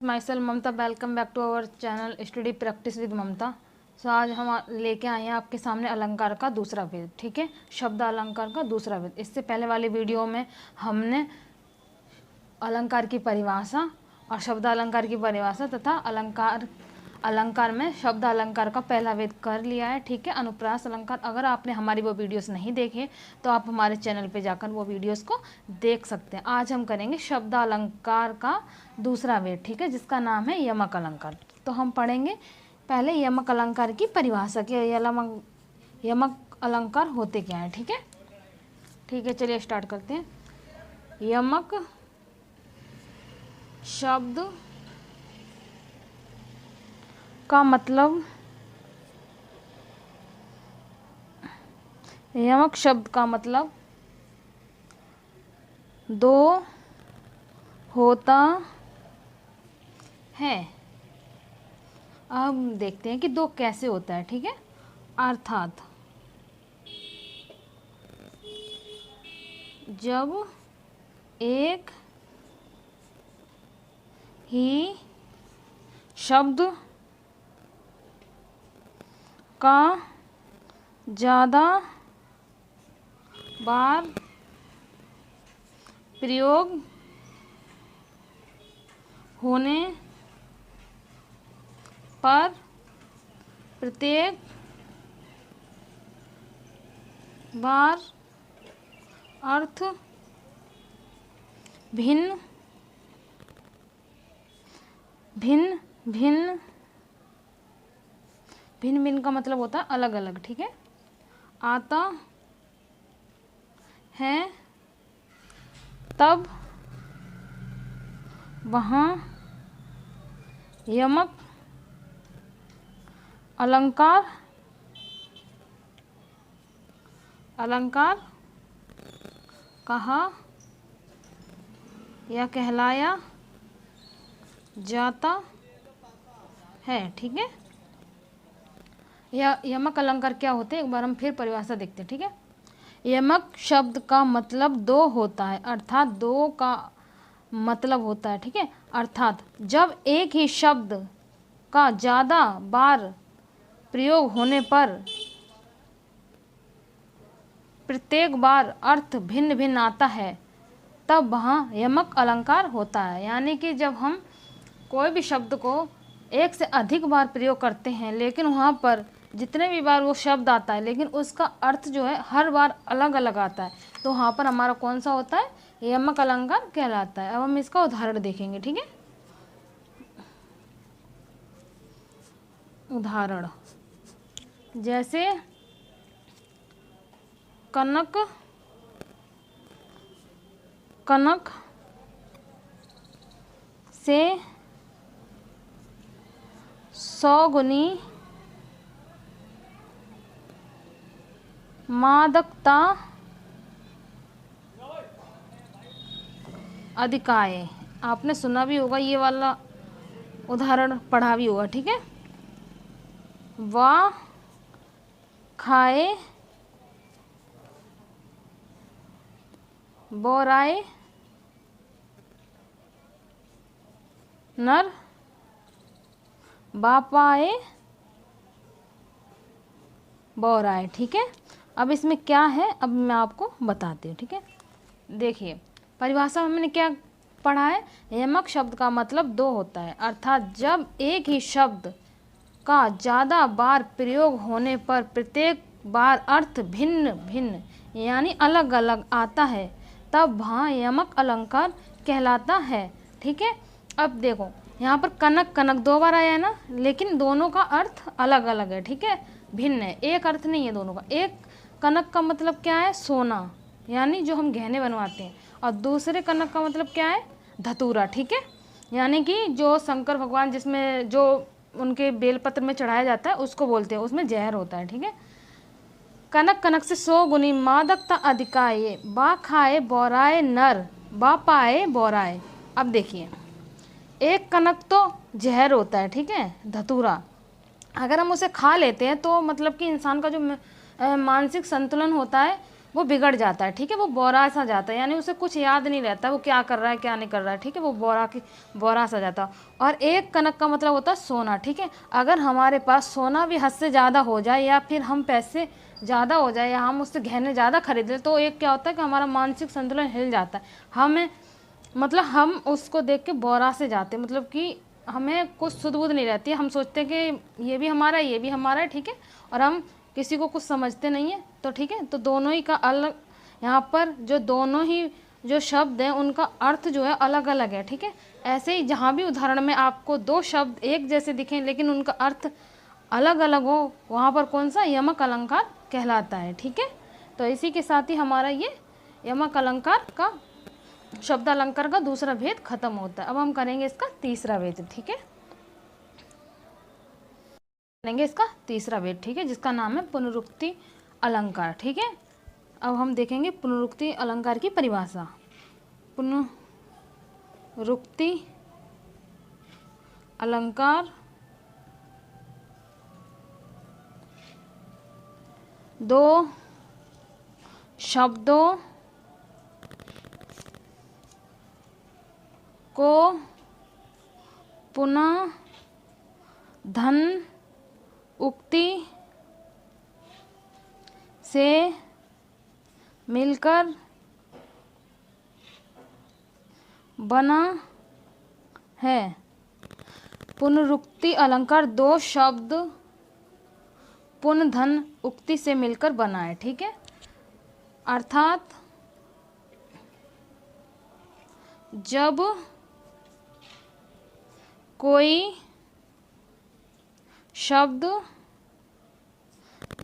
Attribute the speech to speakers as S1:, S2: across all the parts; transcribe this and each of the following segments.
S1: My self Mamta, welcome back to our channel study practice with Mamta. So आज हम लेके आए हैं आपके सामने अलंकार का दूसरा वेद। ठीक है, शब्द अलंकार का दूसरा वेद। इससे पहले वाली वीडियो में हमने अलंकार की परिभाषा और शब्द अलंकार की परिभाषा तथा अलंकार में शब्द अलंकार का पहला वेद कर लिया है। ठीक है, अनुप्रास अलंकार। अगर आपने हमारी वो वीडियोस नहीं देखे तो आप हमारे चैनल पे जाकर वो वीडियोस को देख सकते हैं। आज हम करेंगे शब्द अलंकार का दूसरा वेद। ठीक है, जिसका नाम है यमक अलंकार। तो हम पढ़ेंगे पहले यमक अलंकार की परिभाषा कि यमक अलंकार होते क्या है। ठीक है, ठीक है, चलिए स्टार्ट करते हैं। यमक शब्द का मतलब, यमक शब्द का मतलब दो होता है। अब देखते हैं कि दो कैसे होता है। ठीक है, अर्थात जब एक ही शब्द का ज़्यादा बार प्रयोग होने पर प्रत्येक बार अर्थ भिन्न भिन्न भिन्न भिन्न भिन्न का मतलब होता है अलग अलग। ठीक है, आता है, तब वहाँ यमक अलंकार कहा या कहलाया जाता है। ठीक है, यमक अलंकार क्या होते हैं, एक बार हम फिर परिभाषा देखते हैं। ठीक है, यमक शब्द का मतलब दो होता है, अर्थात दो का मतलब होता है। ठीक है, अर्थात जब एक ही शब्द का ज़्यादा बार प्रयोग होने पर प्रत्येक बार अर्थ भिन्न भिन्न आता है, तब वहाँ यमक अलंकार होता है। यानी कि जब हम कोई भी शब्द को एक से अधिक बार प्रयोग करते हैं, लेकिन वहाँ पर जितने भी बार वो शब्द आता है, लेकिन उसका अर्थ जो है हर बार अलग अलग आता है, तो वहाँ पर हमारा कौन सा होता है, यमक अलंकार कहलाता है। अब हम इसका उदाहरण देखेंगे। ठीक है, उदाहरण जैसे कनक कनक से 100 गुनी मादकता अधिकाय। आपने सुना भी होगा, ये वाला उदाहरण पढ़ा भी होगा। ठीक है, वाह खाए बोराए नर बापाए बोराए। ठीक है, अब इसमें क्या है, अब मैं आपको बताती हूँ। ठीक है, देखिए परिभाषा में मैंने क्या पढ़ा है, यमक शब्द का मतलब दो होता है, अर्थात जब एक ही शब्द का ज़्यादा बार प्रयोग होने पर प्रत्येक बार अर्थ भिन्न भिन्न यानी अलग अलग आता है, तब वहाँ यमक अलंकार कहलाता है। ठीक है, अब देखो यहाँ पर कनक कनक दो बार आया है ना, लेकिन दोनों का अर्थ अलग अलग है। ठीक है, भिन्न है, एक अर्थ नहीं है दोनों का। एक कनक का मतलब क्या है, सोना, यानी जो हम गहने बनवाते हैं, और दूसरे कनक का मतलब क्या है, धतूरा। ठीक है, यानी कि जो शंकर भगवान जिसमें जो उनके बेलपत्र में चढ़ाया जाता है उसको बोलते हैं, उसमें जहर होता है। ठीक है, कनक कनक से 100 गुनी मादकता अधिकाये, बा खाए बोराए नर बा पाए बोराए। अब देखिए, एक कनक तो जहर होता है, ठीक है, धतूरा। अगर हम उसे खा लेते हैं तो मतलब कि इंसान का जो मानसिक संतुलन होता है वो बिगड़ जाता है, ठीक है, वो बोरा सा जाता है, यानी उसे कुछ याद नहीं रहता वो क्या कर रहा है क्या नहीं कर रहा है, ठीक है, वो बोरा सा जाता है। और एक कनक का मतलब होता है सोना, ठीक है। अगर हमारे पास सोना भी हद से ज़्यादा हो जाए या फिर हम पैसे ज़्यादा हो जाए या हम उससे गहने ज़्यादा खरीद लें तो एक क्या होता है कि हमारा मानसिक संतुलन हिल जाता है। हमें मतलब हम उसको देख के बोरा से जाते, मतलब कि हमें कुछ सुध बुध नहीं रहती है, हम सोचते हैं कि ये भी हमारा है ये भी हमारा है, ठीक है, और हम किसी को कुछ समझते नहीं है। तो ठीक है, तो दोनों ही का अलग, यहाँ पर जो दोनों ही जो शब्द हैं उनका अर्थ जो है अलग अलग है, ठीक है। ऐसे ही जहाँ भी उदाहरण में आपको दो शब्द एक जैसे दिखें लेकिन उनका अर्थ अलग अलग हो, वहाँ पर कौन सा यमक अलंकार कहलाता है, ठीक है। तो इसी के साथ ही हमारा ये यमक अलंकार का शब्द अलंकार का दूसरा भेद खत्म होता है। अब हम करेंगे इसका तीसरा भेद, ठीक है, करेंगे इसका तीसरा भेद, ठीक है, जिसका नाम है पुनरुक्ति अलंकार, ठीक है। अब हम देखेंगे पुनरुक्ति अलंकार की परिभाषा। पुनरुक्ति अलंकार दो शब्दों को पुनः धन उक्ति से मिलकर बना है। पुनरुक्ति अलंकार दो शब्द पुनः धन उक्ति से मिलकर बना है, ठीक है। अर्थात जब कोई शब्द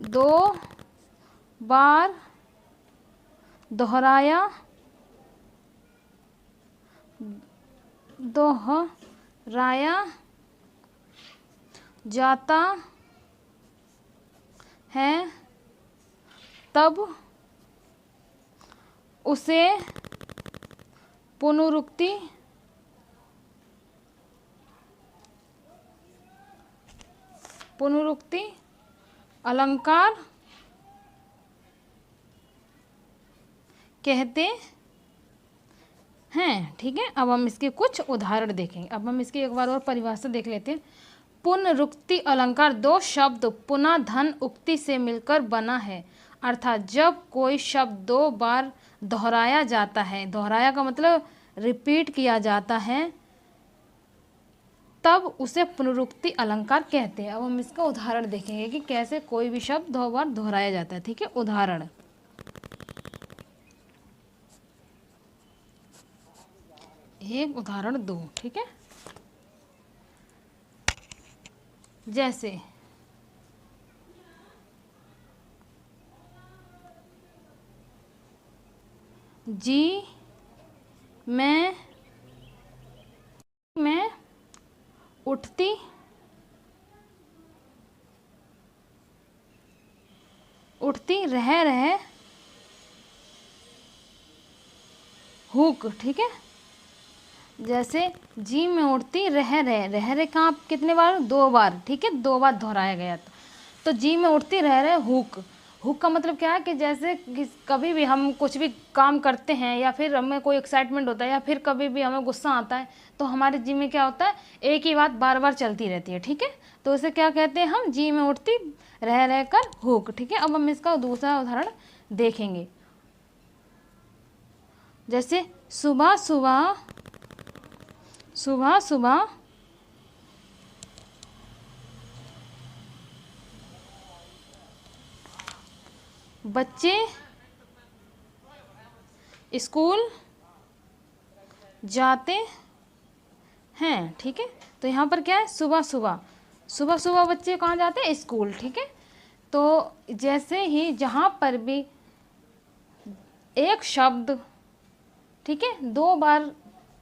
S1: दो बार दोहराया जाता है तब उसे पुनरुक्ति अलंकार कहते हैं, ठीक है। अब हम इसके कुछ उदाहरण देखेंगे। अब हम इसकी एक बार और परिभाषा देख लेते हैं। पुनरुक्ति अलंकार दो शब्द पुनः धन उक्ति से मिलकर बना है, अर्थात जब कोई शब्द दो बार दोहराया जाता है, दोहराया का मतलब रिपीट किया जाता है, तब उसे पुनरुक्ति अलंकार कहते हैं। अब हम इसका उदाहरण देखेंगे कि कैसे कोई भी शब्द दो बार दोहराया जाता है, ठीक है। उदाहरण, एक उदाहरण दो, ठीक है। जैसे जी मैं उठती रह हुक, ठीक है। जैसे जी में उठती रह कहाँ कितने बार, दो बार, ठीक है, दो बार दोहराया गया। तो जी में उठती रह हुक का मतलब क्या है कि जैसे कभी भी हम कुछ भी काम करते हैं या फिर हमें कोई एक्साइटमेंट होता है या फिर कभी भी हमें गुस्सा आता है तो हमारे जी में क्या होता है, एक ही बात बार बार चलती रहती है, ठीक है। तो उसे क्या कहते हैं हम, जी में उठती रह कर हुक, ठीक है। अब हम इसका दूसरा उदाहरण देखेंगे। जैसे सुबह सुबह बच्चे स्कूल जाते हैं, ठीक है। तो यहाँ पर क्या है, सुबह सुबह बच्चे कहाँ जाते हैं, स्कूल, ठीक है। तो जैसे ही जहाँ पर भी एक शब्द, ठीक है, दो बार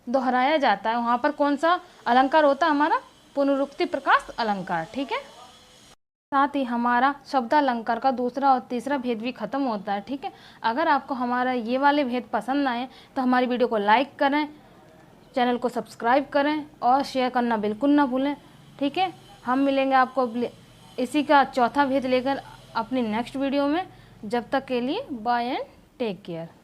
S1: दोहराया जाता है वहाँ पर कौन सा अलंकार होता है, हमारा पुनरुक्ति प्रकाश अलंकार, ठीक है। साथ ही हमारा शब्दालंकार का दूसरा और तीसरा भेद भी खत्म होता है, ठीक है। अगर आपको हमारा ये वाले भेद पसंद आए तो हमारी वीडियो को लाइक करें, चैनल को सब्सक्राइब करें और शेयर करना बिल्कुल ना भूलें, ठीक है। हम मिलेंगे आपको इसी का चौथा भेद लेकर अपनी नेक्स्ट वीडियो में। जब तक के लिए बाय एंड टेक केयर।